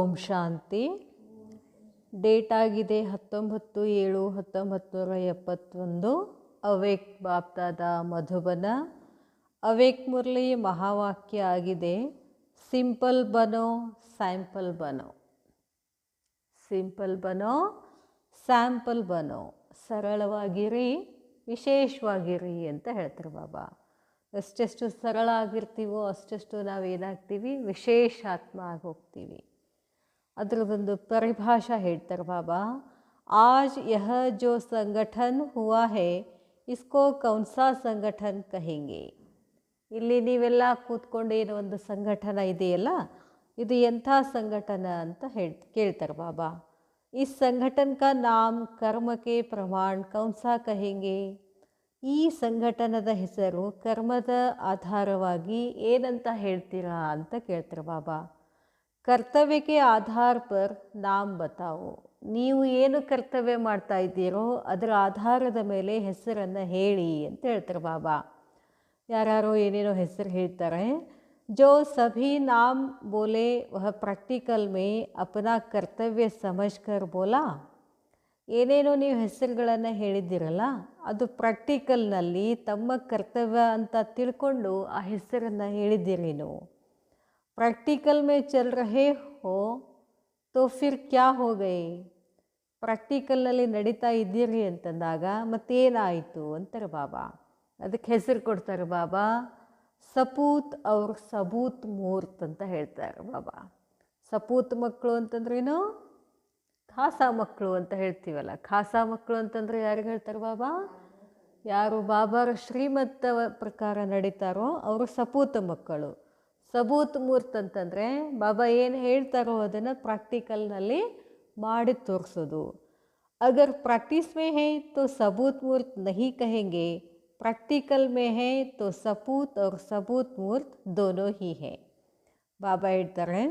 ಓಂ ಶಾಂತಿ. Date ಆಗಿದೆ 19/7/1971. ಅವೇಕ್ ಬಾಪ್ದಾದ ಮಧುಬನ. ಅವೇಕ್ ಮುರಳಿ ಮಹಾವಾಕ್ಯ ಆಗಿದೆ, ಸಿಂಪಲ್ ಬನೋ ಸ್ಯಾಂಪಲ್ ಬನೋ. ಸಿಂಪಲ್ ಬನೋ ಸ್ಯಾಂಪಲ್ ಬನೋ. ಸರಳವಾಗಿರಿ, ವಿಶೇಷವಾಗಿರಿ ಅಂತ ಹೇಳ್ತಾರೆ ಬಾಬಾ. ಎಷ್ಟೆಷ್ಟು ಸರಳ ಆಗಿರ್ತೀವೋ ಅಷ್ಟೆಷ್ಟು ನಾವೇನಾಗ್ತೀವಿ, ವಿಶೇಷ ಆತ್ಮ ಆಗಿ ಹೋಗ್ತೀವಿ. ಅದರದೊಂದು ಪರಿಭಾಷಾ ಹೇಳ್ತಾರೆ ಬಾಬಾ. ಆಜ್ ಯಹ ಜೋ ಸಂಗಠನ್ ಹುವಾ ಹೇ ಇಸ್ಕೋ ಕೌನ್ಸಾ ಸಂಗಠನ್ ಕಹೆಂಗೆ. ಇಲ್ಲಿ ನೀವೆಲ್ಲ ಕೂತ್ಕೊಂಡು ಏನೋ ಒಂದು ಸಂಘಟನ ಇದೆಯಲ್ಲ, ಇದು ಎಂಥ ಸಂಘಟನ ಅಂತ ಕೇಳ್ತಾರೆ ಬಾಬಾ. ಈ ಸಂಘಟನ್ ಕಾ ನಾಮ್ ಕರ್ಮಕ್ಕೆ ಪ್ರಮಾಣ ಕೌನ್ಸಾ ಕಹೆಂಗೆ. ಈ ಸಂಘಟನದ ಹೆಸರು ಕರ್ಮದ ಆಧಾರವಾಗಿ ಏನಂತ ಹೇಳ್ತೀರಾ ಅಂತ ಕೇಳ್ತಾರೆ ಬಾಬಾ. ಕರ್ತವ್ಯಕ್ಕೆ ಆಧಾರ ಪರ್ ನಾಮ್ ಬತಾವು. ನೀವು ಏನು ಕರ್ತವ್ಯ ಮಾಡ್ತಾ ಇದ್ದೀರೋ ಅದರ ಆಧಾರದ ಮೇಲೆ ಹೆಸರನ್ನು ಹೇಳಿ ಅಂತ ಹೇಳ್ತಾರೆ ಬಾಬಾ. ಯಾರು ಏನೇನೋ ಹೆಸರು ಹೇಳ್ತಾರೆ. ಜೋ ಸಭಿ ನಾಮ್ ಬೋಲೆ ವಹ ಪ್ರಾಕ್ಟಿಕಲ್ ಮೇ ಅಪನಾ ಕರ್ತವ್ಯ ಸಮಜ್ಕರ್ ಬೋಲಾ. ಏನೇನೋ ನೀವು ಹೆಸರುಗಳನ್ನು ಹೇಳಿದ್ದೀರಲ್ಲ, ಅದು ಪ್ರಾಕ್ಟಿಕಲ್ನಲ್ಲಿ ತಮ್ಮ ಕರ್ತವ್ಯ ಅಂತ ತಿಳ್ಕೊಂಡು ಆ ಹೆಸರನ್ನು ಹೇಳಿದ್ದೀರಿ. ನೀವು ಪ್ರಾಕ್ಟಿಕಲ್ ಮೇ ಚಲ್ ರಹೇ ಹೋ ತೋ ಫಿರ್ ಕ್ಯಾ ಹೋ ಗಯೇ. ಪ್ರಾಕ್ಟಿಕಲ್ನಲ್ಲಿ ನಡೀತಾ ಇದ್ದೀರಿ ಅಂತಂದಾಗ ಮತ್ತೇನಾಯಿತು ಅಂತಾರೆ ಬಾಬಾ. ಅದಕ್ಕೆ ಹೆಸರು ಕೊಡ್ತಾರೆ ಬಾಬಾ, ಸಪೂತ್ ಅವ್ರ ಸಬೂತ್ ಮೂರ್ತ್ ಅಂತ ಹೇಳ್ತಾರೆ ಬಾಬಾ. ಸಪೂತ್ ಮಕ್ಕಳು ಅಂತಂದ್ರೇನು, ಖಾಸಾ ಮಕ್ಕಳು ಅಂತ ಹೇಳ್ತೀವಲ್ಲ. ಖಾಸಾ ಮಕ್ಕಳು ಅಂತಂದರೆ ಯಾರಿಗೆ ಹೇಳ್ತಾರೆ ಬಾಬಾ? ಯಾರು ಬಾಬಾರ ಶ್ರೀಮತ್ತ ಪ್ರಕಾರ ನಡೀತಾರೋ ಅವರು ಸಪೂತ ಮಕ್ಕಳು. ಸಬೂತ್ ಮೂರ್ತ್ ಅಂತಂದರೆ ಬಾಬಾ ಏನು ಹೇಳ್ತಾರೋ ಅದನ್ನು ಪ್ರಾಕ್ಟಿಕಲ್ನಲ್ಲಿ ಮಾಡಿ ತೋರಿಸೋದು. ಅಗರ್ ಪ್ರಾಕ್ಟೀಸ್ ಮೇ ಹೇ ತೋ ಸಬೂತ್ ಮೂರ್ತ್ ನಹಿ ಕಹೆಂಗೆ, ಪ್ರಾಕ್ಟಿಕಲ್ ಮೇ ಹೇ ತೋ ಸಪೂತ್ ಅವ್ರ ಸಬೂತ್ ಮೂರ್ತ್ ದೋನೋ ಹಿ ಹೇ. ಬಾಬಾ ಹೇಳ್ತಾರೆ,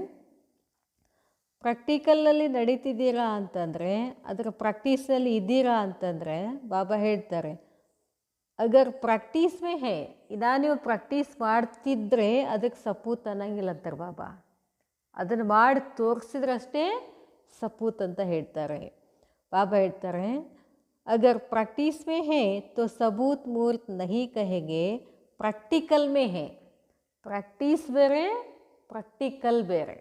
ಪ್ರಾಕ್ಟಿಕಲ್ನಲ್ಲಿ ನಡೀತಿದ್ದೀರಾ ಅಂತಂದರೆ, ಅದರ ಪ್ರಾಕ್ಟೀಸಲ್ಲಿ ಇದ್ದೀರಾ ಅಂತಂದರೆ ಬಾಬಾ ಹೇಳ್ತಾರೆ, ಅಗರ್ ಪ್ರಾಕ್ಟೀಸ್ ಮೇ ಹೇ, ನೀವು ಪ್ರಾಕ್ಟೀಸ್ ಮಾಡ್ತಿದ್ರೆ ಅದಕ್ಕೆ ಸಪೂತ್ ಅನ್ನಂಗಿಲ್ಲ ಅಂತಾರೆ ಬಾಬಾ. ಅದನ್ನು ಮಾಡಿ ತೋರಿಸಿದ್ರಷ್ಟೇ ಸಪೂತ್ ಅಂತ ಹೇಳ್ತಾರೆ. ಬಾಬಾ ಹೇಳ್ತಾರೆ, ಅಗರ್ ಪ್ರಾಕ್ಟೀಸ್ ಮೇ ಹೇ ತೋ ಸಬೂತ್ ಮೂರ್ತ್ ನಹಿ ಕಹೆಗೆ, ಪ್ರಾಕ್ಟಿಕಲ್ ಮೇ ಹೇ. ಪ್ರಾಕ್ಟೀಸ್ ಬೇರೆ, ಪ್ರಾಕ್ಟಿಕಲ್ ಬೇರೆ.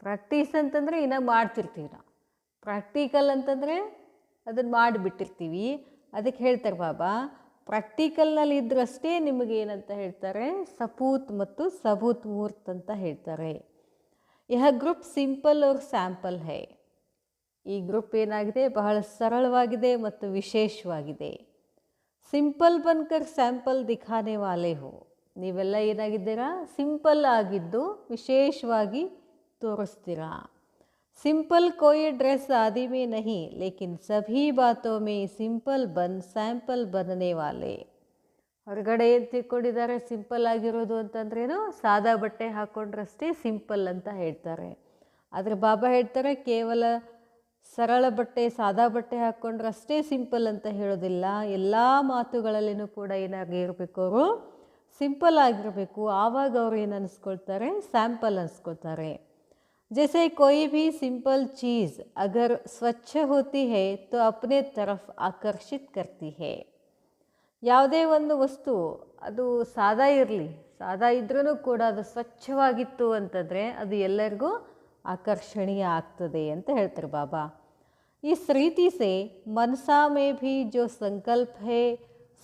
ಪ್ರಾಕ್ಟೀಸ್ ಅಂತಂದರೆ ಇನ್ನೂ ಮಾಡ್ತಿರ್ತೀವಿ ನಾವು. ಪ್ರಾಕ್ಟಿಕಲ್ ಅಂತಂದರೆ ಅದನ್ನು ಮಾಡಿಬಿಟ್ಟಿರ್ತೀವಿ. ಅದಕ್ಕೆ ಹೇಳ್ತಾರೆ ಬಾಬಾ, ಪ್ರಾಕ್ಟಿಕಲ್ನಲ್ಲಿ ಇದ್ರಷ್ಟೇ ನಿಮಗೇನಂತ ಹೇಳ್ತಾರೆ, ಸಪೂತ್ ಮತ್ತು ಸಬೂತ್ ಮೂರ್ತ್ ಅಂತ ಹೇಳ್ತಾರೆ. ಯಹ ಗ್ರೂಪ್ ಸಿಂಪಲ್ ಅವ್ರ ಸ್ಯಾಂಪಲ್ ಹೇ. ಈ ಗ್ರೂಪ್ ಏನಾಗಿದೆ, ಬಹಳ ಸರಳವಾಗಿದೆ ಮತ್ತು ವಿಶೇಷವಾಗಿದೆ. ಸಿಂಪಲ್ ಬನ್ಕರ್ ಸ್ಯಾಂಪಲ್ ದಿಖಾನೆ ವಾಲೆ ಹೋ. ನೀವೆಲ್ಲ ಏನಾಗಿದ್ದೀರಾ, ಸಿಂಪಲ್ ಆಗಿದ್ದು ವಿಶೇಷವಾಗಿ ತೋರಿಸ್ತೀರಾ. ಸಿಂಪಲ್ ಕೋಯಿ ಡ್ರೆಸ್ ಆದಿ ಮೇ ನಹಿ, ಲೇಕಿನ್ ಸಭಿ ಬಾತೋ ಮೇ ಸಿಂಪಲ್ ಬನ್ ಸ್ಯಾಂಪಲ್ ಬನನೆ ವಾಲೆ. ಹೊರಗಡೆ ಏನು ತಿಳ್ಕೊಂಡಿದ್ದಾರೆ ಸಿಂಪಲ್ ಆಗಿರೋದು ಅಂತಂದ್ರೇನು, ಸಾದಾ ಬಟ್ಟೆ ಹಾಕ್ಕೊಂಡ್ರಷ್ಟೇ ಸಿಂಪಲ್ ಅಂತ ಹೇಳ್ತಾರೆ. ಆದರೆ ಬಾಬಾ ಹೇಳ್ತಾರೆ, ಕೇವಲ ಸರಳ ಬಟ್ಟೆ ಸಾದಾ ಬಟ್ಟೆ ಹಾಕ್ಕೊಂಡ್ರಷ್ಟೇ ಸಿಂಪಲ್ ಅಂತ ಹೇಳೋದಿಲ್ಲ. ಎಲ್ಲ ಮಾತುಗಳಲ್ಲಿನೂ ಕೂಡ ಏನಾಗಿರಬೇಕು, ಅವರು ಸಿಂಪಲ್ ಆಗಿರಬೇಕು. ಆವಾಗ ಅವರು ಏನು ಅನ್ನಿಸ್ಕೊಳ್ತಾರೆ, ಸ್ಯಾಂಪಲ್ ಅನ್ನಿಸ್ಕೊಳ್ತಾರೆ. जैसे कोई भी सिंपल चीज़ अगर स्वच्छ होती है तो अपने तरफ आकर्षित करती है. ಯಾವುದೇ ಒಂದು ವಸ್ತು ಅದು ಸಾದಾ ಇರಲಿ, ಸಾದಾ ಇದ್ರೂ ಕೂಡ ಅದು ಸ್ವಚ್ಛವಾಗಿತ್ತು ಅಂತಂದರೆ ಅದು ಎಲ್ಲರಿಗೂ ಆಕರ್ಷಣೀಯ ಆಗ್ತದೆ ಅಂತ ಹೇಳ್ತಾರೆ ಬಾಬಾ. इस रीति से मनसा में भी जो संकल्प है,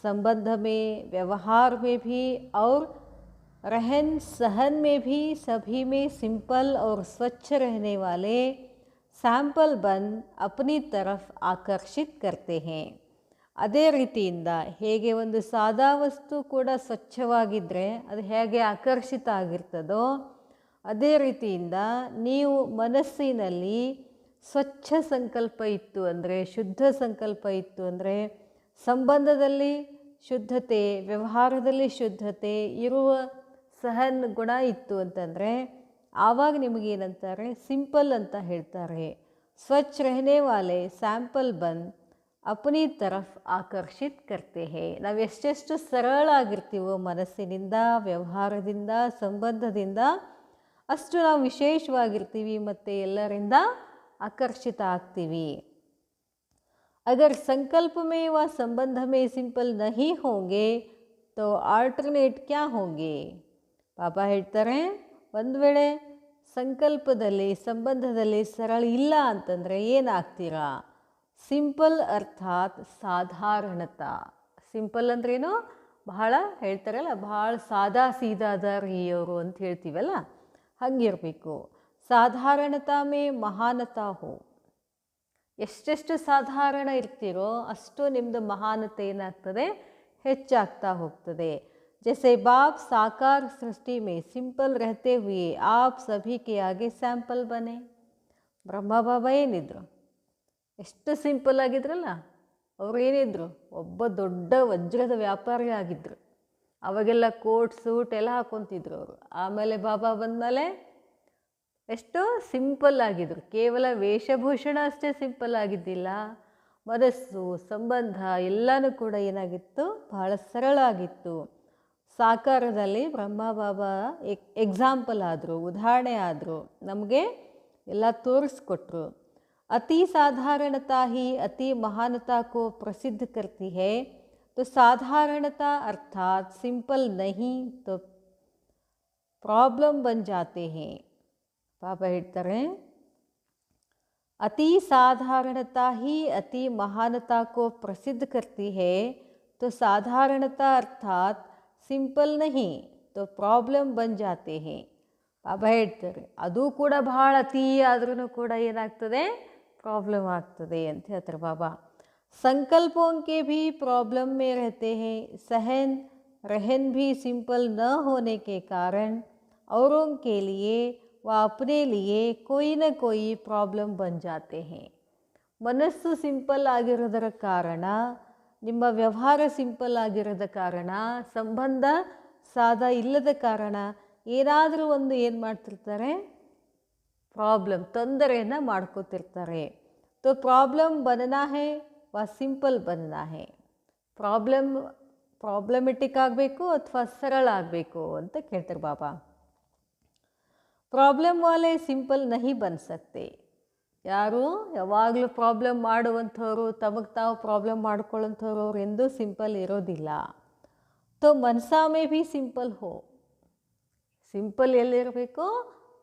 संबंध में, व्यवहार में भी और रहन सहन में भी सभी में सिंपल और स्वच्छ रहने वाले सैंपल बन अपनी तरफ आकर्षित करते हैं. ಅದೇ ರೀತಿಯಿಂದ ಹೇಗೆ ಒಂದು ಸಾದಾ ವಸ್ತು ಕೂಡ ಸ್ವಚ್ಛವಾಗಿದ್ದರೆ ಅದು ಹೇಗೆ ಆಕರ್ಷಿತ ಆಗಿರ್ತದೋ, ಅದೇ ರೀತಿಯಿಂದ ನೀವು ಮನಸ್ಸಿನಲ್ಲಿ ಸ್ವಚ್ಛ ಸಂಕಲ್ಪ ಇತ್ತು ಅಂದರೆ, ಶುದ್ಧ ಸಂಕಲ್ಪ ಇತ್ತು ಅಂದರೆ, ಸಂಬಂಧದಲ್ಲಿ ಶುದ್ಧತೆ, ವ್ಯವಹಾರದಲ್ಲಿ ಶುದ್ಧತೆ ಇರುವ ಸಹನ್ ಗುಣ ಇತ್ತು ಅಂತಂದರೆ ಆವಾಗ ನಿಮಗೇನಂತಾರೆ, ಸಿಂಪಲ್ ಅಂತ ಹೇಳ್ತಾರೆ. ಸ್ವಚ್ಛ ರಹನೆ ವಾಲೆ ಸ್ಯಾಂಪಲ್ ಬನ್ ಅಪನಿ ತರಫ್ ಆಕರ್ಷಿತ್ ಕರ್ತೆ ಹೇ. ನಾವು ಎಷ್ಟೆಷ್ಟು ಸರಳ ಆಗಿರ್ತೀವೋ ಮನಸ್ಸಿನಿಂದ, ವ್ಯವಹಾರದಿಂದ, ಸಂಬಂಧದಿಂದ, ಅಷ್ಟು ನಾವು ವಿಶೇಷವಾಗಿರ್ತೀವಿ ಮತ್ತು ಎಲ್ಲರಿಂದ ಆಕರ್ಷಿತ ಆಗ್ತೀವಿ. अगर संकल्प में व संबंध में सिंपल नहीं होंगे तो ಆಲ್ಟರ್ನೇಟ್ ಕ್ಯಾ ಹೋಂಗೆ. ಬಾಬಾ ಹೇಳ್ತಾರೆ, ಒಂದು ವೇಳೆ ಸಂಕಲ್ಪದಲ್ಲಿ ಸಂಬಂಧದಲ್ಲಿ ಸರಳ ಇಲ್ಲ ಅಂತಂದರೆ ಏನಾಗ್ತೀರಾ? ಸಿಂಪಲ್ ಅರ್ಥಾತ್ ಸಾಧಾರಣತ. ಸಿಂಪಲ್ ಅಂದ್ರೇನು? ಬಹಳ ಹೇಳ್ತಾರಲ್ಲ, ಭಾಳ ಸಾದಾ ಸೀದಾದಾರಿ ಅವರು ಅಂತ ಹೇಳ್ತೀವಲ್ಲ, ಹಂಗಿರಬೇಕು. ಸಾಧಾರಣತಾ ಮೇ ಮಹಾನತಾ ಹೋ. ಎಷ್ಟೆಷ್ಟು ಸಾಧಾರಣ ಇರ್ತೀರೋ ಅಷ್ಟು ನಿಮ್ಮದು ಮಹಾನತೆ ಏನಾಗ್ತದೆ? ಹೆಚ್ಚಾಗ್ತಾ ಹೋಗ್ತದೆ. जैसे बाप साकार सृष्टि में सिंपल रहते हुए आप सभी के आगे स्ಯಾಂಪಲ್ ಬನೆ. ಬ್ರಹ್ಮ ಬಾಬಾ ಏನಿದ್ರು? ಎಷ್ಟು ಸಿಂಪಲ್ ಆಗಿದ್ರಲ್ಲ. ಅವ್ರು ಏನಿದ್ರು? ಒಬ್ಬ ದೊಡ್ಡ ವಜ್ರದ ವ್ಯಾಪಾರಿ ಆಗಿದ್ದರು. ಅವಾಗೆಲ್ಲ ಕೋಟ್ ಸೂಟ್ ಎಲ್ಲ ಹಾಕೊತಿದ್ರು ಅವರು. ಆಮೇಲೆ ಬಾಬಾ ಬಂದಮೇಲೆ ಎಷ್ಟು ಸಿಂಪಲ್ ಆಗಿದ್ರು. ಕೇವಲ ವೇಷಭೂಷಣ ಅಷ್ಟೇ ಸಿಂಪಲ್ ಆಗಿದ್ದಿಲ್ಲ, ಮನಸ್ಸು ಸಂಬಂಧ ಎಲ್ಲನೂ ಕೂಡ ಏನಾಗಿತ್ತು? ಬಹಳ ಸರಳ ಆಗಿತ್ತು. ಸಾಕಾರದಲ್ಲಿ ಬ್ರಹ್ಮ ಬಾಬಾ ಎಕ್ಸಾಂಪಲ್ ಆದರು, ಉದಾಹರಣೆ ಆದರು, ನಮಗೆ ಎಲ್ಲ ತೋರಿಸ್ಕೊಟ್ರು. ಅತಿ ಸಾಧಾರಣತಾ ಹಿ ಅತಿ ಮಹಾನತಾ ಕೋ ಪ್ರಸಿದ್ಧ ಕರ್ತಿ ಹೈ. तो साधारणता अर्थात सिंपल नहीं तो प्रॉब्लम बन जाते हैं. ಬಾಬಾ ಹೇಳ್ತಾರೆ, अति साधारणता ही अति महानता को प्रसिद्ध करती है तो साधारणता अर्थात सिंपल नहीं तो प्रॉब्लम बन जाते हैं. ಬಾಬಾ ಹೇಳ್ತಾರೆ, ಅದು ಕೂಡ ಭಾಳ ಅತಿ ಆದ್ರೂ ಕೂಡ ಏನಾಗ್ತದೆ? ಪ್ರಾಬ್ಲಮ್ ಆಗ್ತದೆ ಅಂತ ಹೇಳ್ತಾರೆ ಬಾಬಾ. संकल्पों के भी प्रॉब्लम में रहते हैं. सहन रहन भी सिंपल न होने के कारण औरों के लिए व अपने लिए कोई न कोई प्रॉब्लम बन जाते हैं. ಮನಸ್ಸು ಸಿಂಪಲ್ ಆಗಿರೋದರ ಕಾರಣ, ನಿಮ್ಮ ವ್ಯವಹಾರ ಸಿಂಪಲ್ ಆಗಿರೋದ ಕಾರಣ, ಸಂಬಂಧ ಸಾದಾ ಇಲ್ಲದ ಕಾರಣ ಏನಾದರೂ ಒಂದು ಏನು ಮಾಡ್ತಿರ್ತಾರೆ? ಪ್ರಾಬ್ಲಮ್, ತೊಂದರೆಯನ್ನು ಮಾಡ್ಕೋತಿರ್ತಾರೆ. तो प्रॉब्लम बनना है व सिंपल बनना है. ಪ್ರಾಬ್ಲಮೆಟಿಕ್ ಆಗಬೇಕು ಅಥವಾ ಸರಳ ಆಗಬೇಕು ಅಂತ ಕೇಳ್ತಾರೆ ಬಾಬಾ. ಪ್ರಾಬ್ಲಮ್ ವಾಲೆ ಸಿಂಪಲ್ ನಹಿ ಬನ್ ಸಕ್ತೆ. ಯಾರು ಯಾವಾಗಲೂ ಪ್ರಾಬ್ಲಮ್ ಮಾಡುವಂಥವ್ರು, ತಮಗೆ ತಾವು ಪ್ರಾಬ್ಲಮ್ ಮಾಡ್ಕೊಳ್ಳೋಂಥವ್ರು ಅವ್ರು ಎಂದೂ ಸಿಂಪಲ್ ಇರೋದಿಲ್ಲ. ತೋ ಮನಸಾ ಮೇ ಭೀ ಸಿಂಪಲ್ ಹೋ. ಸಿಂಪಲ್ ಎಲ್ಲಿರಬೇಕು?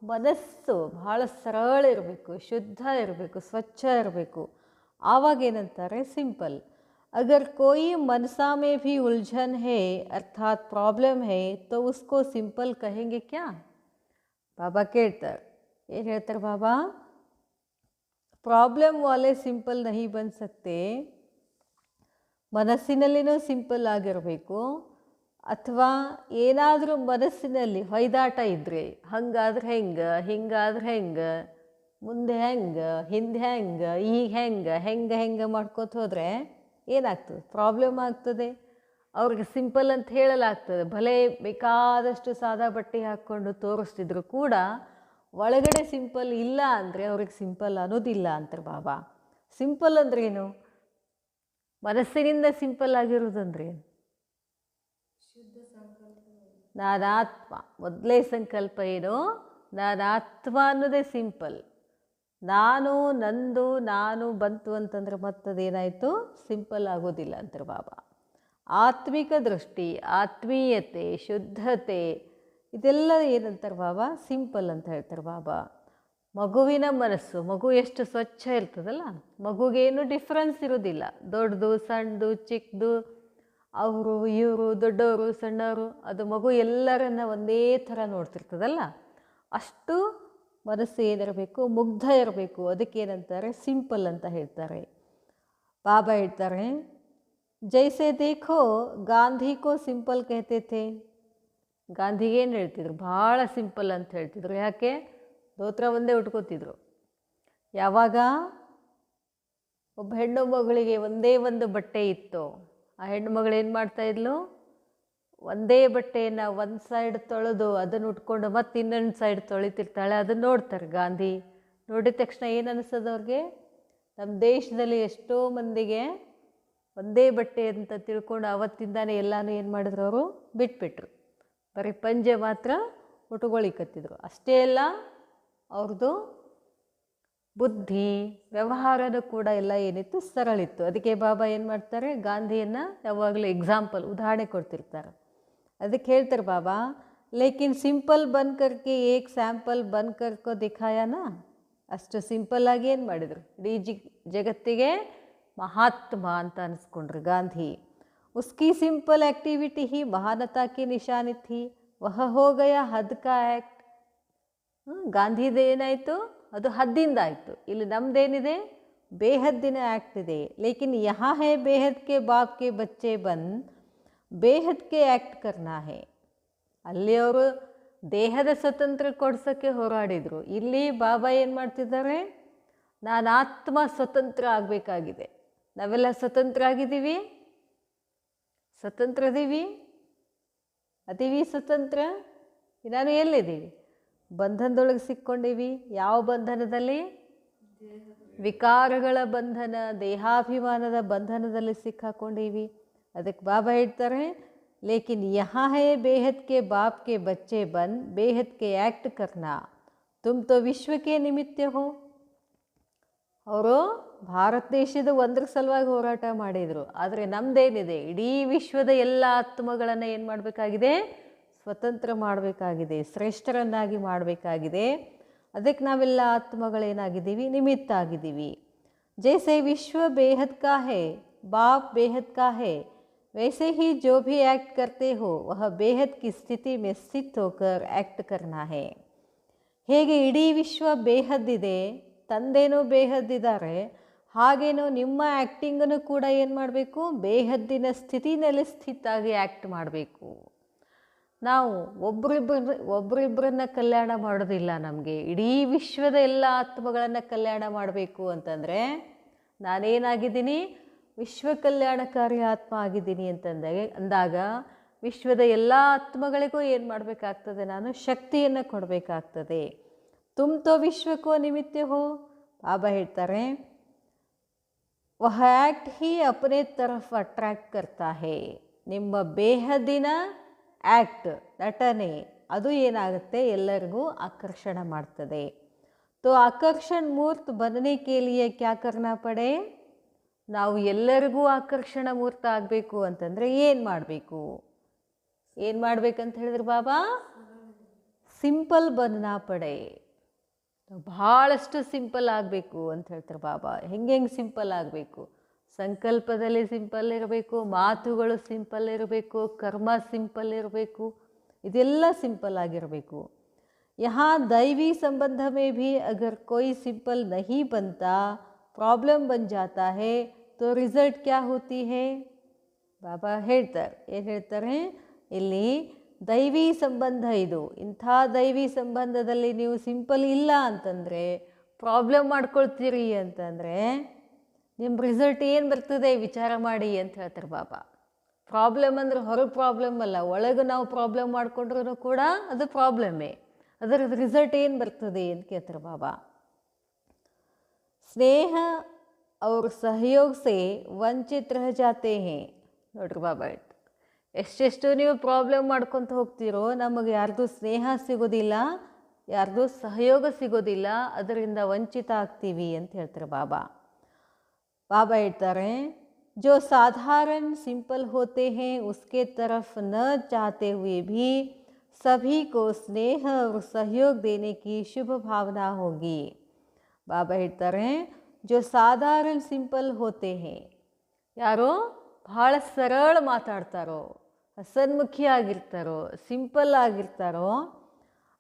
ಮನಸ್ಸು ಭಾಳ ಸರಳ ಇರಬೇಕು, ಶುದ್ಧ ಇರಬೇಕು, ಸ್ವಚ್ಛ ಇರಬೇಕು. ಆವಾಗ ಏನಂತಾರೆ? ಸಿಂಪಲ್. ಅಗರ್ ಕೋಯಿ ಮನಸಾ ಮೇ ಭೀ ಉಲ್झन है अर्थात प्रॉब्लम है तो उसको सिंपल कहेंगे क्या. ಬಾಬಾ ಕೇಳ್ತಾರೆ, ಏನು ಹೇಳ್ತಾರೆ ಬಾಬಾ? ಪ್ರಾಬ್ಲಮ್ ವಾಲೆ ಸಿಂಪಲ್ ನಹಿ ಬನ್ ಸಕ್ತೆ. ಮನಸ್ಸಿನಲ್ಲಿನೂ ಸಿಂಪಲ್ ಆಗಿರಬೇಕು, ಅಥವಾ ಏನಾದರೂ ಮನಸ್ಸಿನಲ್ಲಿ ಹೊಯ್ದಾಟ ಇದ್ದರೆ, ಹಂಗಾದ್ರೆ ಹೆಂಗೆ, ಹಿಂಗಾದ್ರೆ ಹೆಂಗೆ, ಮುಂದೆ ಹೆಂಗೆ, ಹಿಂದೆ ಹೆಂಗೆ, ಈಗ ಹೆಂಗೆ ಹೆಂಗೆ ಹೆಂಗೆ ಮಾಡ್ಕೋತ ಹೋದರೆ ಏನಾಗ್ತದೆ? ಪ್ರಾಬ್ಲಮ್ ಆಗ್ತದೆ. ಅವ್ರಿಗೆ ಸಿಂಪಲ್ ಅಂತ ಹೇಳಲಾಗ್ತದೆ. ಭಲೆ ಬೇಕಾದಷ್ಟು ಸಾದಾ ಬಟ್ಟೆ ಹಾಕ್ಕೊಂಡು ತೋರಿಸ್ತಿದ್ರು ಕೂಡ ಒಳಗಡೆ ಸಿಂಪಲ್ ಇಲ್ಲ ಅಂದರೆ ಅವ್ರಿಗೆ ಸಿಂಪಲ್ ಅನ್ನೋದಿಲ್ಲ ಅಂತಾರೆ ಬಾಬಾ. ಸಿಂಪಲ್ ಅಂದ್ರೇನು? ಮನಸ್ಸಿನಿಂದ ಸಿಂಪಲ್ ಆಗಿರೋದಂದ್ರೆ ನಾನಾತ್ಮ. ಮೊದಲೇ ಸಂಕಲ್ಪ ಏನು? ನಾನಾತ್ಮ ಅನ್ನೋದೇ ಸಿಂಪಲ್. ನಾನು, ನಂದು, ನಾನು ಬಂತು ಅಂತಂದ್ರೆ ಮತ್ತದೇನಾಯಿತು? ಸಿಂಪಲ್ ಆಗೋದಿಲ್ಲ ಅಂತಾರೆ ಬಾಬಾ. ಆತ್ಮಿಕ ದೃಷ್ಟಿ, ಆತ್ಮೀಯತೆ, ಶುದ್ಧತೆ ಇದೆಲ್ಲ ಏನಂತಾರೆ ಬಾಬಾ? ಸಿಂಪಲ್ ಅಂತ ಹೇಳ್ತಾರೆ ಬಾಬಾ. ಮಗುವಿನ ಮನಸ್ಸು, ಮಗು ಎಷ್ಟು ಸ್ವಚ್ಛ ಇರ್ತದಲ್ಲ, ಮಗುಗೇನು ಡಿಫ್ರೆನ್ಸ್ ಇರೋದಿಲ್ಲ. ದೊಡ್ಡದು ಸಣ್ಣದು ಚಿಕ್ಕದು, ಅವರು ಇವರು, ದೊಡ್ಡವರು ಸಣ್ಣವರು, ಅದು ಮಗು ಎಲ್ಲರನ್ನ ಒಂದೇ ಥರ ನೋಡ್ತಿರ್ತದಲ್ಲ, ಅಷ್ಟು ಮನಸ್ಸು ಏನಿರಬೇಕು? ಮುಗ್ಧ ಇರಬೇಕು. ಅದಕ್ಕೇನಂತಾರೆ? ಸಿಂಪಲ್ ಅಂತ ಹೇಳ್ತಾರೆ. ಬಾಬಾ ಹೇಳ್ತಾರೆ, ಜೈಸೆ ದೇಖೋ ಗಾಂಧಿ ಕೋ ಸಿಂಪಲ್ ಕಹತೆ ಥೇ. ಗಾಂಧಿಗೇನು ಹೇಳ್ತಿದ್ರು? ಭಾಳ ಸಿಂಪಲ್ ಅಂತ ಹೇಳ್ತಿದ್ರು. ಯಾಕೆ? ದೋತ್ರ ಒಂದೇ ಉಟ್ಕೋತಿದ್ರು. ಯಾವಾಗ ಒಬ್ಬ ಹೆಣ್ಣು ಮಗಳಿಗೆ ಒಂದೇ ಒಂದು ಬಟ್ಟೆ ಇತ್ತು, ಆ ಹೆಣ್ಣು ಮಗಳು ಏನು ಮಾಡ್ತಾಯಿದ್ಲು? ಒಂದೇ ಬಟ್ಟೆಯನ್ನು ಒಂದು ಸೈಡ್ ತೊಳೆದು ಅದನ್ನು ಉಟ್ಕೊಂಡು ಮತ್ತೆ ಇನ್ನೊಂದು ಸೈಡ್ ತೊಳಿತಿರ್ತಾಳೆ. ಅದನ್ನು ನೋಡ್ತಾರೆ ಗಾಂಧಿ. ನೋಡಿದ ತಕ್ಷಣ ಏನು ಅನ್ನಿಸ್ತದೆ ಅವ್ರಿಗೆ? ನಮ್ಮ ದೇಶದಲ್ಲಿ ಎಷ್ಟೋ ಮಂದಿಗೆ ಒಂದೇ ಬಟ್ಟೆ ಅಂತ ತಿಳ್ಕೊಂಡು ಅವತ್ತಿಂದಾನೇ ಎಲ್ಲನೂ ಏನು ಮಾಡಿದ್ರು? ಅವರು ಬಿಟ್ಬಿಟ್ರು. ಬರೀ ಪಂಜೆ ಮಾತ್ರ ಉಟ್ಕೊಳಿಕತ್ತಿದ್ರು. ಅಷ್ಟೇ ಅಲ್ಲ, ಅವ್ರದ್ದು ಬುದ್ಧಿ ವ್ಯವಹಾರದ ಕೂಡ ಎಲ್ಲ ಏನಿತ್ತು ಸರಳಿತ್ತು. ಅದಕ್ಕೆ ಬಾಬಾ ಏನು ಮಾಡ್ತಾರೆ, ಗಾಂಧಿಯನ್ನು ಯಾವಾಗಲೂ ಎಕ್ಸಾಂಪಲ್ ಉದಾಹರಣೆ ಕೊಡ್ತಿರ್ತಾರೆ. ಅದಕ್ಕೆ ಹೇಳ್ತಾರೆ ಬಾಬಾ, ಲೇಕಿನ್ ಸಿಂಪಲ್ ಬನ್ ಕರ್ಕೆ ಏಕ್ ಸ್ಯಾಂಪಲ್ ಬನ್ ಕರ್ಕೋ ದಿಖಾಯನ. ಅಷ್ಟು ಸಿಂಪಲ್ಲಾಗಿ ಏನು ಮಾಡಿದರು, ಇಡೀ ಜಗತ್ತಿಗೆ ಮಹಾತ್ಮ ಅಂತ ಅನಿಸ್ಕೊಂಡ್ರು ಗಾಂಧಿ. ಉಸ್ಕಿ ಸಿಂಪಲ್ ಆ್ಯಕ್ಟಿವಿಟಿ ಹಿ ಮಹಾನತಾ ಕಿ ನಿಶಾನಿ ಥಿ, ವಹ ಹೋ ಗಯಾ ಹದ್ ಕಾ ಆ್ಯಕ್ಟ್. ಗಾಂಧಿದು ಏನಾಯಿತು, ಅದು ಹದ್ದಿಂದ ಆಯಿತು. ಇಲ್ಲಿ ನಮ್ಮದೇನಿದೆ, ಬೇಹದ್ದಿನ ಆ್ಯಕ್ಟ್ ಇದೆ. ಲೇಕಿನ್ ಯಹಾ ಹೇ ಬೇಹದ್ ಕೆ ಬಾಪ್ ಕೆ ಬಚ್ಚೆ ಬಂದ್ ಬೇಹದ್ ಕೆ ಆ್ಯಕ್ಟ್ ಕರ್ನಾ ಹೇ. ಅಲ್ಲಿ ಅವರು ದೇಹದ ಸ್ವತಂತ್ರ ಕೊಡ್ಸೋಕ್ಕೆ ಹೋರಾಡಿದರು. ಇಲ್ಲಿ ಬಾಬಾ ಏನು ಮಾಡ್ತಿದ್ದಾರೆ, ನಾನು ಆತ್ಮ ಸ್ವತಂತ್ರ ಆಗಬೇಕಾಗಿದೆ. ನಾವೆಲ್ಲ ಸ್ವತಂತ್ರ ಆಗಿದ್ದೀವಿ, ಸ್ವತಂತ್ರ ಅದೀವಿ ಸ್ವತಂತ್ರ. ನಾನು ಎಲ್ಲಿದ್ದೀವಿ, ಬಂಧನದೊಳಗೆ ಸಿಕ್ಕೊಂಡೀವಿ. ಯಾವ ಬಂಧನದಲ್ಲಿ, ವಿಕಾರಗಳ ಬಂಧನ, ದೇಹಾಭಿಮಾನದ ಬಂಧನದಲ್ಲಿ ಸಿಕ್ಕಾಕೊಂಡೀವಿ. ಅದಕ್ಕೆ ಬಾಬಾ ಹೇಳ್ತಾರೆ, ಲೇಕಿನ್ ಯಹಾ ಹೇ ಬೇಹದ್ ಕೆ ಬಾಪ್ ಕೆ ಬಚ್ಚೆ ಬನ್ ಬೇಹದ್ ಕೆ ಆ್ಯಕ್ಟ್ ಕರ್ನಾ, ತುಮ್ ತೋ ವಿಶ್ವಕ್ಕೆ ನಿಮಿತ್ತ ಹೋ. ಅವರು ಭಾರತ ದೇಶದ ಒಂದ್ರ ಸಲುವಾಗಿ ಹೋರಾಟ ಮಾಡಿದರು. ಆದರೆ ನಮ್ಮದೇನಿದೆ, ಇಡೀ ವಿಶ್ವದ ಎಲ್ಲ ಆತ್ಮಗಳನ್ನು ಏನು ಮಾಡಬೇಕಾಗಿದೆ, ಸ್ವತಂತ್ರ ಮಾಡಬೇಕಾಗಿದೆ, ಶ್ರೇಷ್ಠರನ್ನಾಗಿ ಮಾಡಬೇಕಾಗಿದೆ. ಅದಕ್ಕೆ ನಾವೆಲ್ಲ ಆತ್ಮಗಳೇನಾಗಿದ್ದೀವಿ, ನಿಮಿತ್ತ ಆಗಿದ್ದೀವಿ. ಜೈಸೆ ವಿಶ್ವ ಬೇಹದ್ ಕಾ ಹೇ ಬಾಪ್ ಬೇಹದ್ ಕಾ ಹೇ, वैसे ही जो भी एक्ट करते हो वह बेहद की स्थिति में स्थित होकर एक्ट करना है. ಹೇಗೆ ಇಡೀ ವಿಶ್ವ ಬೇಹದ್ದಿದೆ, ತಂದೆನೂ ಬೇಹದ್ದಿದ್ದಾರೆ, ಹಾಗೇನೋ ನಿಮ್ಮ ಆ್ಯಕ್ಟಿಂಗನ್ನು ಕೂಡ ಏನು ಮಾಡಬೇಕು, ಬೇಹದ್ದಿನ ಸ್ಥಿತಿನಲ್ಲಿ ಸ್ಥಿತಾಗಿ ಆ್ಯಕ್ಟ್ ಮಾಡಬೇಕು. ನಾವು ಒಬ್ಬರಿಬ್ಬರನ್ನ ಕಲ್ಯಾಣ ಮಾಡೋದಿಲ್ಲ. ನಮಗೆ ಇಡೀ ವಿಶ್ವದ ಎಲ್ಲ ಆತ್ಮಗಳನ್ನು ಕಲ್ಯಾಣ ಮಾಡಬೇಕು ಅಂತಂದರೆ, ನಾನೇನಾಗಿದ್ದೀನಿ, ವಿಶ್ವ ಕಲ್ಯಾಣಕಾರಿ ಆತ್ಮ ಆಗಿದ್ದೀನಿ ಅಂದಾಗ ವಿಶ್ವದ ಎಲ್ಲ ಆತ್ಮಗಳಿಗೂ ಏನು ಮಾಡಬೇಕಾಗ್ತದೆ, ನಾನು ಶಕ್ತಿಯನ್ನು ಕೊಡಬೇಕಾಗ್ತದೆ. ತುಮ್ ತೋ ವಿಶ್ವಕ್ಕೋ ನಿಮಿತ್ತ ಹೋ. ಬಾಬಾ ಹೇಳ್ತಾರೆ, ವಹ ಆ್ಯಕ್ಟ್ ಹಿ ಅಪನೆ ತರಫ್ ಅಟ್ರಾಕ್ಟ್ ಕರ್ತಾ ಹೇ. ನಿಮ್ಮ ಬೇಹದಿನ ಆ್ಯಕ್ಟ್, ನಟನೆ, ಅದು ಏನಾಗುತ್ತೆ, ಎಲ್ಲರಿಗೂ ಆಕರ್ಷಣ ಮಾಡ್ತದೆ. ತೋ ಆಕರ್ಷಣ್ ಮೂರ್ತ ಬನನೆ ಕೆ ಲಿಯೆ ಕ್ಯಾ ಕರ್ನಾ ಪಡೆ. ನಾವು ಎಲ್ಲರಿಗೂ ಆಕರ್ಷಣ ಮೂರ್ತ ಆಗಬೇಕು ಅಂತಂದರೆ ಏನು ಮಾಡಬೇಕು, ಏನು ಮಾಡಬೇಕಂತ ಹೇಳಿದ್ರು ಬಾಬಾ, ಸಿಂಪಲ್ ಬನ್ನ ಪಡೆ. ಭಾಳಷ್ಟು ಸಿಂಪಲ್ ಆಗಬೇಕು ಅಂತ ಹೇಳ್ತಾರೆ ಬಾಬಾ. ಹೆಂಗೆ ಸಿಂಪಲ್ ಆಗಬೇಕು, ಸಂಕಲ್ಪದಲ್ಲಿ ಸಿಂಪಲ್ ಇರಬೇಕು, ಮಾತುಗಳು ಸಿಂಪಲ್ ಇರಬೇಕು, ಕರ್ಮ ಸಿಂಪಲ್ ಇರಬೇಕು, ಇದೆಲ್ಲ ಸಿಂಪಲ್ ಆಗಿರಬೇಕು. ಯಹಾ ದೈವಿ ಸಂಬಂಧ ಮೇ ಭಿ ಅಗರ್ ಕೋಯಿ ಸಿಂಪಲ್ ನಹಿ ಬಂತಾ ಪ್ರಾಬ್ಲಮ್ ಬನ್ ಜಾತಾ ಹೇ ತೋ ರಿಸಲ್ಟ್ ಕ್ಯಾ ಹೋತಿ ಹೇ. ಬಾಬಾ ಹೇಳ್ತಾರೆ, ಏನು ಹೇಳ್ತಾರೆ, ಇಲ್ಲಿ ದೈವಿ ಸಂಬಂಧ ಇದು. ಇಂಥ ದೈವಿ ಸಂಬಂಧದಲ್ಲಿ ನೀವು ಸಿಂಪಲ್ ಇಲ್ಲ ಅಂತಂದರೆ, ಪ್ರಾಬ್ಲಮ್ ಮಾಡ್ಕೊಳ್ತೀರಿ ಅಂತಂದರೆ, ನಿಮ್ಮ ರಿಸಲ್ಟ್ ಏನು ಬರ್ತದೆ ವಿಚಾರ ಮಾಡಿ ಅಂತ ಹೇಳ್ತಾರೆ ಬಾಬಾ. ಪ್ರಾಬ್ಲಮ್ ಅಂದರೆ ಹೊರಗೆ ಪ್ರಾಬ್ಲಮ್ ಅಲ್ಲ, ಒಳಗೆ ನಾವು ಪ್ರಾಬ್ಲಮ್ ಮಾಡಿಕೊಂಡ್ರೂ ಕೂಡ ಅದು ಪ್ರಾಬ್ಲಮ್ಮೇ. ಅದರ ರಿಸಲ್ಟ್ ಏನು ಬರ್ತದೆ ಅಂತ ಕೇಳ್ತಾರೆ ಬಾಬಾ. ಸ್ನೇಹ और सहयोग से ವಂಚಿತ್ रह जाते हैं. ನೋಡ್ರಿ ಬಾಬಾ ಹೇಳ್ತಾರೆ, ಎಷ್ಟೆಷ್ಟು ನೀವು ಪ್ರಾಬ್ಲಮ್ ಮಾಡ್ಕೊತ ಹೋಗ್ತೀರೋ, ನಮಗೆ ಯಾರ್ದು ಸ್ನೇಹ ಸಿಗೋದಿಲ್ಲ, ಯಾರ್ದು ಸಹಯೋಗ ಸಿಗೋದಿಲ್ಲ, ಅದರಿಂದ ವಂಚಿತ ಆಗ್ತೀವಿ ಅಂತ ಹೇಳ್ತಾರೆ ಬಾಬಾ. ಬಾಬಾ ಹೇಳ್ತಾರೆ, जो साधारण सिंपल होते हैं उसके तरफ न चाहते हुए भी सभी को स्नेह और सहयोग देने की शुभ भावना होगी. ಬಾಬಾ ಹೇಳ್ತಾರೆ, जो साधारण सिंपल होते हैं, ಯಾರೋ ಭಾಳ ಸರಳ ಮಾತಾಡ್ತಾರೋ, ಹಸನ್ಮುಖಿಯಾಗಿರ್ತಾರೋ, ಸಿಂಪಲ್ ಆಗಿರ್ತಾರೋ,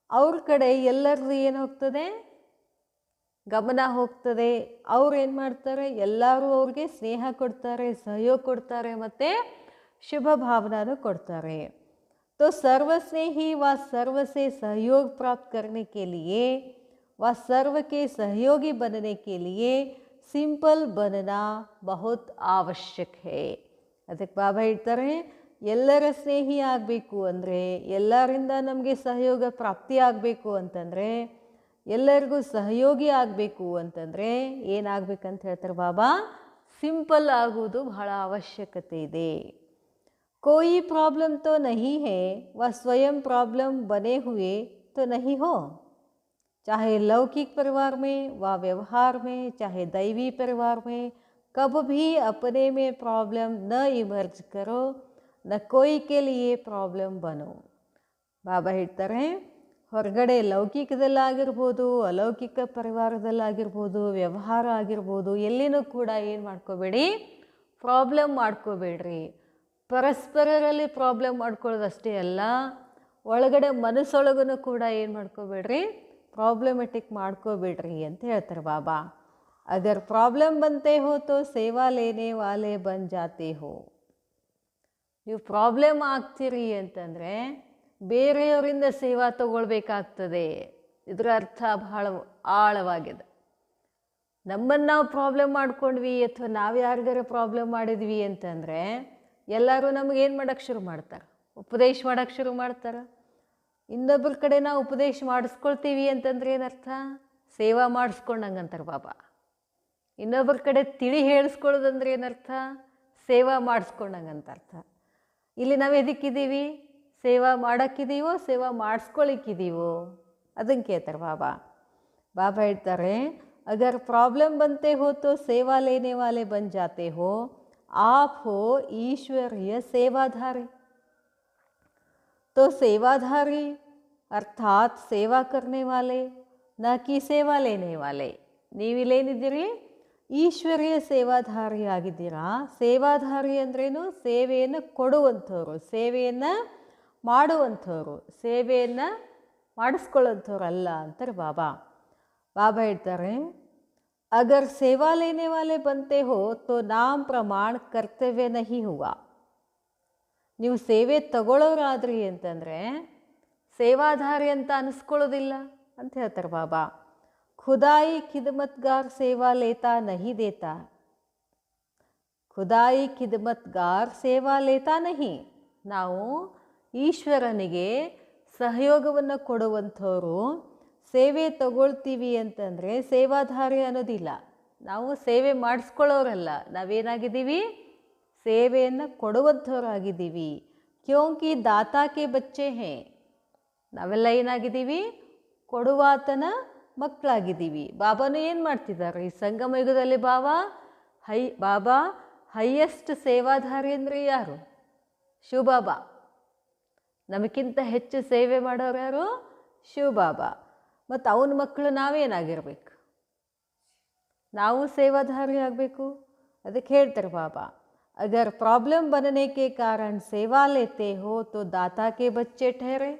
ಅವ್ರ ಕಡೆ ಎಲ್ಲರದ್ದು ಏನು ಹೋಗ್ತದೆ, ಗಮನ ಹೋಗ್ತದೆ. ಅವ್ರು ಏನು ಮಾಡ್ತಾರೆ, ಎಲ್ಲರೂ ಅವ್ರಿಗೆ ಸ್ನೇಹ ಕೊಡ್ತಾರೆ, ಸಹಯೋಗ ಕೊಡ್ತಾರೆ ಮತ್ತು ಶುಭ ಭಾವನಾನು ಕೊಡ್ತಾರೆ. तो सर्वस्नेही व सर्व से सहयोग प्राप्त करने के लिए व सर्व के सहयोगी बनने के लिए सिंपल बनना बहुत आवश्यक है. ಅದಕ್ಕೆ ಬಾಬಾ ಹೇಳ್ತಾರೆ, ಎಲ್ಲರ ಸ್ನೇಹಿ ಆಗಬೇಕು ಅಂದರೆ, ಎಲ್ಲರಿಂದ ನಮಗೆ ಸಹಯೋಗ ಪ್ರಾಪ್ತಿ ಆಗಬೇಕು ಅಂತಂದರೆ, ಎಲ್ಲರಿಗೂ ಸಹಯೋಗಿ ಆಗಬೇಕು ಅಂತಂದರೆ ಏನಾಗಬೇಕಂತ ಹೇಳ್ತಾರೆ ಬಾಬಾ, ಸಿಂಪಲ್ ಆಗುವುದು ಬಹಳ ಅವಶ್ಯಕತೆ ಇದೆ. कोई प्रॉब्लम तो नहीं है वह स्वयं प्रॉब्लम बने हुए तो नहीं हो। चाहे लौकिक परिवार में व व्यवहार में, चाहे दैवी परिवार में, कब भी अपने में प्रॉब्लम न इमर्ज करो, न कोई के लिए प्रॉब्लम बनो। ಬಾಬಾ ಹೇಳ್ತಾರೆ, ಹೊರಗಡೆ ಲೌಕಿಕದಲ್ಲಾಗಿರ್ಬೋದು, ಅಲೌಕಿಕ ಪರಿವಾರದಲ್ಲಾಗಿರ್ಬೋದು, ವ್ಯವಹಾರ ಆಗಿರ್ಬೋದು, ಎಲ್ಲಿನೂ ಕೂಡ ಏನು ಮಾಡ್ಕೋಬೇಡಿ, ಪ್ರಾಬ್ಲಮ್ ಮಾಡ್ಕೋಬೇಡ್ರಿ. ಪರಸ್ಪರರಲ್ಲಿ ಪ್ರಾಬ್ಲಮ್ ಮಾಡ್ಕೊಳ್ಳೋದಷ್ಟೇ ಅಲ್ಲ, ಒಳಗಡೆ ಮನಸ್ಸೊಳಗೂ ಕೂಡ ಏನು ಮಾಡ್ಕೋಬೇಡ್ರಿ, प्रॉब्लमेटिक ಮಾಡ್ಕೋಬೇಡ್ರಿ ಅಂತ ಹೇಳ್ತಾರೆ ಬಾಬಾ. अगर प्रॉब्लम बनते हो तो सेवा लेने वाले बन जाते हो. ನೀವು ಪ್ರಾಬ್ಲಮ್ ಆಗ್ತೀರಿ ಅಂತಂದರೆ ಬೇರೆಯವರಿಂದ ಸೇವಾ ತಗೊಳ್ಬೇಕಾಗ್ತದೆ. ಇದರ ಅರ್ಥ ಬಹಳ ಆಳವಾಗಿದೆ. ನಮ್ಮನ್ನು ನಾವು ಪ್ರಾಬ್ಲಮ್ ಮಾಡ್ಕೊಂಡ್ವಿ ಅಥವಾ ನಾವು ಯಾರಿಗಾರ ಪ್ರಾಬ್ಲಮ್ ಮಾಡಿದ್ವಿ ಅಂತಂದರೆ ಎಲ್ಲರೂ ನಮಗೇನು ಮಾಡೋಕ್ಕೆ ಶುರು ಮಾಡ್ತಾರೆ, ಉಪದೇಶ ಮಾಡೋಕ್ಕೆ ಶುರು ಮಾಡ್ತಾರೆ. ಇನ್ನೊಬ್ಬರ ಕಡೆ ನಾವು ಉಪದೇಶ ಮಾಡಿಸ್ಕೊಳ್ತೀವಿ ಅಂತಂದ್ರೆ ಏನರ್ಥ, ಸೇವಾ ಮಾಡಿಸ್ಕೊಂಡಂಗಂತಾರೆ ಬಾಬಾ. ಇನ್ನೊಬ್ಬರ ಕಡೆ ತಿಳಿ ಹೇಳಿಸ್ಕೊಳ್ಳೋದಂದ್ರೆ ಏನರ್ಥ, ಸೇವಾ ಮಾಡಿಸ್ಕೊಂಡಂಗಂತ ಅರ್ಥ. ಇಲ್ಲಿ ನಾವು ಎದಕ್ಕಿದ್ದೀವಿ, ಸೇವಾ ಮಾಡೋಕ್ಕಿದ್ದೀವೋ ಸೇವಾ ಮಾಡಿಸ್ಕೊಳ್ಳಿಕ್ಕಿದ್ದೀವೋ ಅದನ್ನು ಕೇಳ್ತಾರೆ ಬಾಬಾ. ಬಾಬಾ ಹೇಳ್ತಾರೆ, ಅಗರ್ ಪ್ರಾಬ್ಲಮ್ ಬಂತೆ ಹೋ ತೋ ಸೇವಾ ಲೇನೆ ವಾಲೆ ಬನ್ ಜಾತೆ ಹೋ, ಆಪ್ ಹೋ ಈಶ್ವರ್ಯ ಸೇವಾಧಾರಿ. तो सेवाधारी अर्थात सेवा करने वाले, न कि सेवा लेने वाले. ನೀವಿಲ್ಲೇನಿದ್ದೀರಿ, ಈಶ್ವರ್ಯ ಸೇವಾಧಾರಿ ಆಗಿದ್ದೀರಾ. ಸೇವಾಧಾರಿ ಅಂದ್ರೇನು, ಸೇವೆಯನ್ನು ಕೊಡುವಂಥವ್ರು, ಸೇವೆಯನ್ನು ಮಾಡುವಂಥವ್ರು, ಸೇವೆಯನ್ನು ಮಾಡಿಸ್ಕೊಳ್ಳೋಂಥವ್ರು ಅಲ್ಲ ಅಂತಾರೆ ಬಾಬಾ. ಬಾಬಾ ಹೇಳ್ತಾರೆ, ಅಗರ್ ಸೇವಾ ಲೇನೆ ವಾಲೆ ಬಂತೆ ಹೋ ತೋ ನಾಮ್ ಪ್ರಮಾಣ ಕರ್ತವ್ಯ ನಹಿ ಹುವಾ. ನೀವು ಸೇವೆ ತಗೊಳ್ಳೋರಾದ್ರಿ ಅಂತಂದರೆ ಸೇವಾಧಾರಿ ಅಂತ ಅನಿಸ್ಕೊಳ್ಳೋದಿಲ್ಲ ಅಂತ ಹೇಳ್ತಾರೆ ಬಾಬಾ. ಖುದಾಯಿ ಖಿದ್ಮತ್ಗಾರ್ ಸೇವಾ ಲೇತಾ ನಹಿ ದೇತಾ. ಖುದಾಯಿ ಖಿದ್ಮತ್ಗಾರ್ ಸೇವಾ ಲೇತಾ ನಹಿ. ನಾವು ಈಶ್ವರನಿಗೆ ಸಹಯೋಗವನ್ನು ಕೊಡುವಂಥವರು ಸೇವೆ ತಗೊಳ್ತೀವಿ ಅಂತಂದರೆ ಸೇವಾಧಾರಿ ಅನ್ನೋದಿಲ್ಲ. ನಾವು ಸೇವೆ ಮಾಡಿಸ್ಕೊಳ್ಳೋರಲ್ಲ, ನಾವೇನಾಗಿದ್ದೀವಿ, ಸೇವೆಯನ್ನು ಕೊಡುವಂಥವರಾಗಿದ್ದೀವಿ. ಕ್ಯೋಂಕಿ ದಾತಾಕೆ ಬಚ್ಚೆ ಹೇ. ನಾವೆಲ್ಲ ಏನಾಗಿದ್ದೀವಿ, ಕೊಡುವಾತನ ಮಕ್ಕಳಾಗಿದ್ದೀವಿ. ಬಾಬಾನು ಏನು ಮಾಡ್ತಿದ್ದಾರೆ ಈ ಸಂಗಮ ಯುಗದಲ್ಲಿ, ಬಾಬಾ ಹೈಯೆಸ್ಟ್ ಸೇವಾಧಾರಿ ಅಂದರೆ ಯಾರು, ಶಿವಬಾಬಾ. ನಮಗಿಂತ ಹೆಚ್ಚು ಸೇವೆ ಮಾಡೋರು ಯಾರು, ಶಿವಬಾಬಾ. ಮತ್ತು ಅವನ ಮಕ್ಕಳು ನಾವೇನಾಗಿರ್ಬೇಕು, ನಾವು ಸೇವಾಧಾರಿ ಆಗಬೇಕು. ಅದಕ್ಕೆ ಹೇಳ್ತಾರೆ ಬಾಬಾ, अगर प्रॉब्लम बनने के कारण सेवा लेते हो तो दाता के बच्चे ठहरे.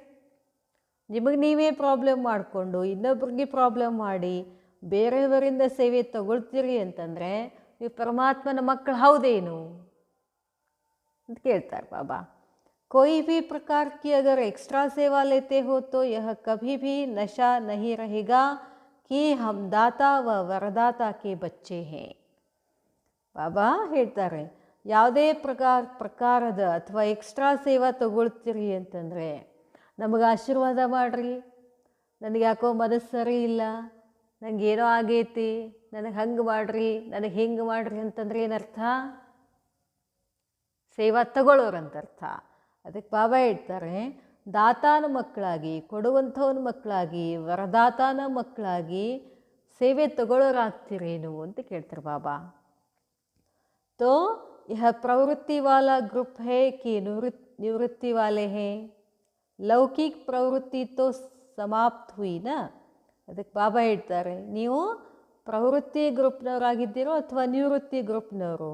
ನಿಮಗೆ ನೀವೇ ಪ್ರಾಬ್ಲಮ್ ಮಾಡಿಕೊಂಡು ಇನ್ನೊಬ್ರಿಗೆ ಪ್ರಾಬ್ಲಮ್ ಮಾಡಿ ಬೇರೆಯವರಿಂದ ಸೇವೆ ತಗೊಳ್ತೀರಿ ಅಂತಂದರೆ ನೀವು ಪರಮಾತ್ಮನ ಮಕ್ಕಳು ಹೌದೇನು ಅಂತ ಕೇಳ್ತಾರೆ ಬಾಬಾ. कोई भी प्रकार की अगर एक्स्ट्रा सेवा लेते हो तो यह कभी भी नशा नहीं रहेगा कि हम दाता व वरदाता के बच्चे हैं. ಬಾಬಾ ಹೇಳ್ತಾರೆ, ಯಾವುದೇ ಪ್ರಕಾರದ ಅಥವಾ ಎಕ್ಸ್ಟ್ರಾ ಸೇವಾ ತಗೊಳ್ತೀರಿ ಅಂತಂದರೆ ನಮಗೆ ಆಶೀರ್ವಾದ ಮಾಡಿರಿ, ನನಗೆ ಯಾಕೋ ಮನಸ್ಸು ಸರಿ ಇಲ್ಲ, ನನಗೇನೋ ಆಗೈತಿ, ನನಗೆ ಹಂಗೆ ಮಾಡಿರಿ, ನನಗೆ ಹಿಂಗೆ ಮಾಡಿರಿ ಅಂತಂದ್ರೆ ಏನರ್ಥ, ಸೇವಾ ತಗೊಳ್ಳೋರಂತ ಅರ್ಥ. ಅದಕ್ಕೆ ಬಾಬಾ ಹೇಳ್ತಾರೆ, ದಾತಾನ ಮಕ್ಕಳಾಗಿ, ಕೊಡುವಂಥವನ ಮಕ್ಕಳಾಗಿ, ವರದಾತಾನ ಮಕ್ಕಳಾಗಿ ಸೇವೆ ತಗೊಳ್ಳೋರಾಗ್ತಿರೇನು ಅಂತ ಕೇಳ್ತಾರೆ ಬಾಬಾ. तो यह प्रवृत्ति वाला ग्रुप है कि निवृत्ति वाले हैं. लौकिक प्रवृत्ति तो समाप्त हुई ना. ಅದಕ್ಕೆ ಬಾಬಾ ಹೇಳ್ತಾರೆ, ನೀವು ಪ್ರವೃತ್ತಿ ಗ್ರೂಪ್ನವರಾಗಿದ್ದೀರೋ ಅಥವಾ ನಿವೃತ್ತಿ ಗ್ರೂಪ್ನವರು.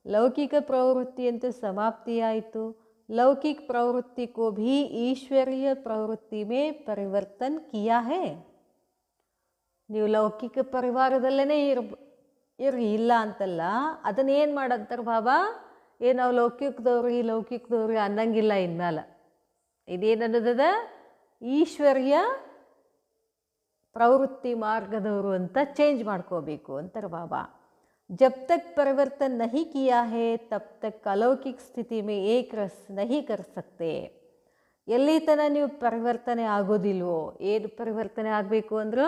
ಲೌಕಿಕ ಪ್ರವೃತ್ತಿ ಅಂತೂ ಸಮಾಪ್ತಿಯಾಯಿತು. लौकिक प्रवृत्ति को भी ईश्वरीय प्रवृत्ति में परिवर्तन किया है. ನೀವು ಲೌಕಿಕ ಪರಿವಾರದಲ್ಲೇ ಇರ್ರಿ, ಇಲ್ಲ ಅಂತಲ್ಲ. ಅದನ್ನೇನು ಮಾಡಂತಾರೆ ಬಾಬಾ, ನಾವು ಲೌಕಿಕದವ್ರಿ ಅನ್ನಂಗಿಲ್ಲ ಇನ್ಮೇಲೆ. ಇದೇನನ್ನದ ಈಶ್ವರ್ಯ ಪ್ರವೃತ್ತಿ ಮಾರ್ಗದವರು ಅಂತ ಚೇಂಜ್ ಮಾಡ್ಕೋಬೇಕು ಅಂತಾರೆ ಬಾಬಾ. जब तक परिवर्तन नहीं किया है तब तक अलौकिक स्थिति में एक रस नहीं कर सकते. ಎಲ್ಲಿ ತನಕ ನೀವು ಪರಿವರ್ತನೆ ಆಗೋದಿಲ್ವೋ, ಏನು ಪರಿವರ್ತನೆ ಆಗಬೇಕು ಅಂದರೂ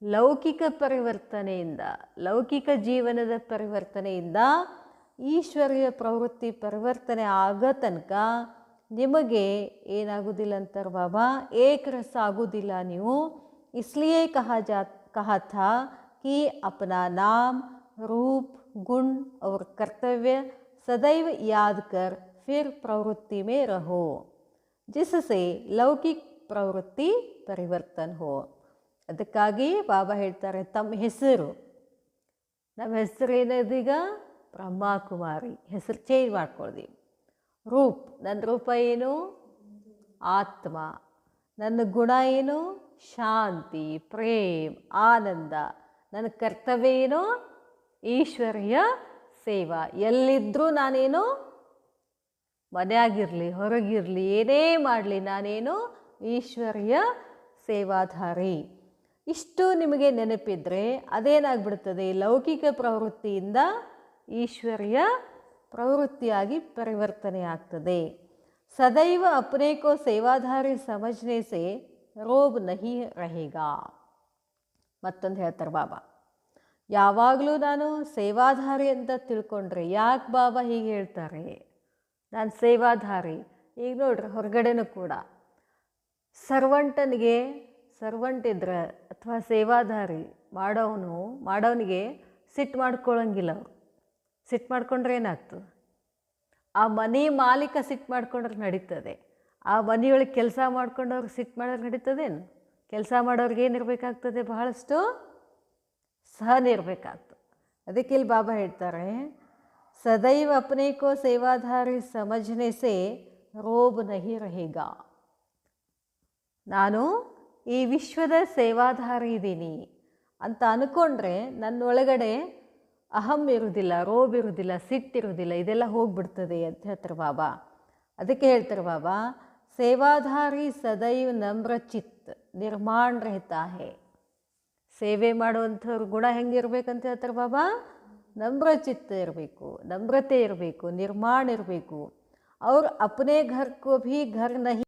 ಲೌಕಿಕ ಪರಿವರ್ತನೆಯಿಂದ, ಲೌಕಿಕ ಜೀವನದ ಪರಿವರ್ತನೆಯಿಂದ ಈಶ್ವರ್ಯ ಪ್ರವೃತ್ತಿ ಪರಿವರ್ತನೆ ಆಗೋ ತನಕ ನಿಮಗೆ ಏನಾಗೋದಿಲ್ಲ ಅಂತಾರೆ ಬಾಬಾ, ಏಕರಸ ಆಗೋದಿಲ್ಲ ನೀವು. इसलिए कहा था कि अपना नाम, रूप, गुण और कर्तव्य सदैव याद कर फिर प्रवृत्ति में रहो, जिससे लौकिक ಪ್ರವೃತ್ತಿ ಪರಿವರ್ತನ ಹೋ. ಅದಕ್ಕಾಗಿ ಬಾಬಾ ಹೇಳ್ತಾರೆ, ತಮ್ಮ ಹೆಸರು, ನಮ್ಮ ಹೆಸರು ಏನದೀಗ ಬ್ರಹ್ಮಕುಮಾರಿ, ಹೆಸರು ಚೇಂಜ್ ಮಾಡ್ಕೊಳ್ದೀವಿ. ರೂಪ್, ನನ್ನ ರೂಪ ಏನು? ಆತ್ಮ. ನನ್ನ ಗುಣ ಏನು? ಶಾಂತಿ, ಪ್ರೇಮ್, ಆನಂದ. ನನ್ನ ಕರ್ತವ್ಯ ಏನು? ಈಶ್ವರ್ಯ ಸೇವಾ. ಎಲ್ಲಿದ್ದರೂ ನಾನೇನು, ಮನೆಯಾಗಿರಲಿ ಹೊರಗಿರಲಿ ಏನೇ ಮಾಡಲಿ ನಾನೇನು ಈಶ್ವರ್ಯ ಸೇವಾಧಾರಿ. ಇಷ್ಟು ನಿಮಗೆ ನೆನಪಿದ್ರೆ ಅದೇನಾಗ್ಬಿಡ್ತದೆ, ಲೌಕಿಕ ಪ್ರವೃತ್ತಿಯಿಂದ ಈಶ್ವರ್ಯ ಪ್ರವೃತ್ತಿಯಾಗಿ ಪರಿವರ್ತನೆ ಆಗ್ತದೆ. ಸದೈವ ಅಪ್ನೆ ಕೋ ಸೇವಾಧಾರಿ ಸಮಜ್ನೆ ಸೆ ರೋಬ್ ನಹಿ ರಹೇಗಾ. ಮತ್ತೊಂದು ಹೇಳ್ತಾರೆ ಬಾಬಾ, ಯಾವಾಗಲೂ ನಾನು ಸೇವಾಧಾರಿ ಅಂತ ತಿಳ್ಕೊಂಡ್ರೆ. ಯಾಕೆ ಬಾಬಾ ಹೀಗೆ ಹೇಳ್ತಾರೆ? ನಾನು ಸೇವಾಧಾರಿ. ಈಗ ನೋಡ್ರಿ, ಹೊರಗಡೆನೂ ಕೂಡ ಸರ್ವಂಟ್ ಇದ್ರೆ ಅಥವಾ ಸೇವಾಧಾರಿ ಮಾಡೋನಿಗೆ ಸಿಟ್ಟು ಮಾಡ್ಕೊಳ್ಳೋಂಗಿಲ್ಲ. ಅವರು ಸಿಟ್ಟು ಮಾಡ್ಕೊಂಡ್ರೆ ಏನಾಗ್ತದೆ? ಆ ಮನೆ ಮಾಲೀಕ ಸಿಟ್ಟು ಮಾಡ್ಕೊಂಡ್ರೆ ನಡೀತದೆ. ಆ ಮನೆಯೊಳಗೆ ಕೆಲಸ ಮಾಡ್ಕೊಂಡವ್ರಿಗೆ ಸಿಟ್ಟು ಮಾಡೋರು ನಡೀತದೇನು? ಕೆಲಸ ಮಾಡೋರಿಗೆ ಏನಿರಬೇಕಾಗ್ತದೆ? ಬಹಳಷ್ಟು ಸಹನ ಇರಬೇಕಾಗ್ತದೆ. ಅದಕ್ಕೆ ಇಲ್ಲಿ ಬಾಬಾ ಹೇಳ್ತಾರೆ, ಸದೈವ ಅಪ್ನೆ ಕೋ ಸೇವಾಧಾರಿ ಸಮಜ್ನೆ ಸೆ ರೋಬ್ ನಹಿ ರಹೇಗಾ. ನಾನು ಈ ವಿಶ್ವದ ಸೇವಾಧಾರಿ ಇದ್ದೀನಿ ಅಂತ ಅಂದ್ಕೊಂಡ್ರೆ ನನ್ನೊಳಗಡೆ ಅಹಂ ಇರುವುದಿಲ್ಲ, ರೋಬ್ ಇರುವುದಿಲ್ಲ, ಸಿಟ್ಟಿರುವುದಿಲ್ಲ, ಇದೆಲ್ಲ ಹೋಗ್ಬಿಡ್ತದೆ ಅಂತ ಹೇಳ್ತಾರೆ ಬಾಬಾ. ಅದಕ್ಕೆ ಹೇಳ್ತಾರೆ ಬಾಬಾ, ಸೇವಾಧಾರಿ ಸದೈವ ನಮ್ರ ಚಿತ್ ನಿರ್ಮಾಣ ರಹಿತಾ ಹೇ. ಸೇವೆ ಮಾಡುವಂಥವ್ರ ಗುಣ ಹೆಂಗಿರ್ಬೇಕಂತ ಹೇಳ್ತಾರೆ ಬಾಬಾ? ನಮ್ರ ಚಿತ್ತ ಇರಬೇಕು, ನಮ್ರತೆ ಇರಬೇಕು, ನಿರ್ಮಾಣ ಇರಬೇಕು. ಅವ್ರು ಅಪ್ನೇ ಘರ್ ಕೋ ಭಿ ಘರ್ ನಹಿ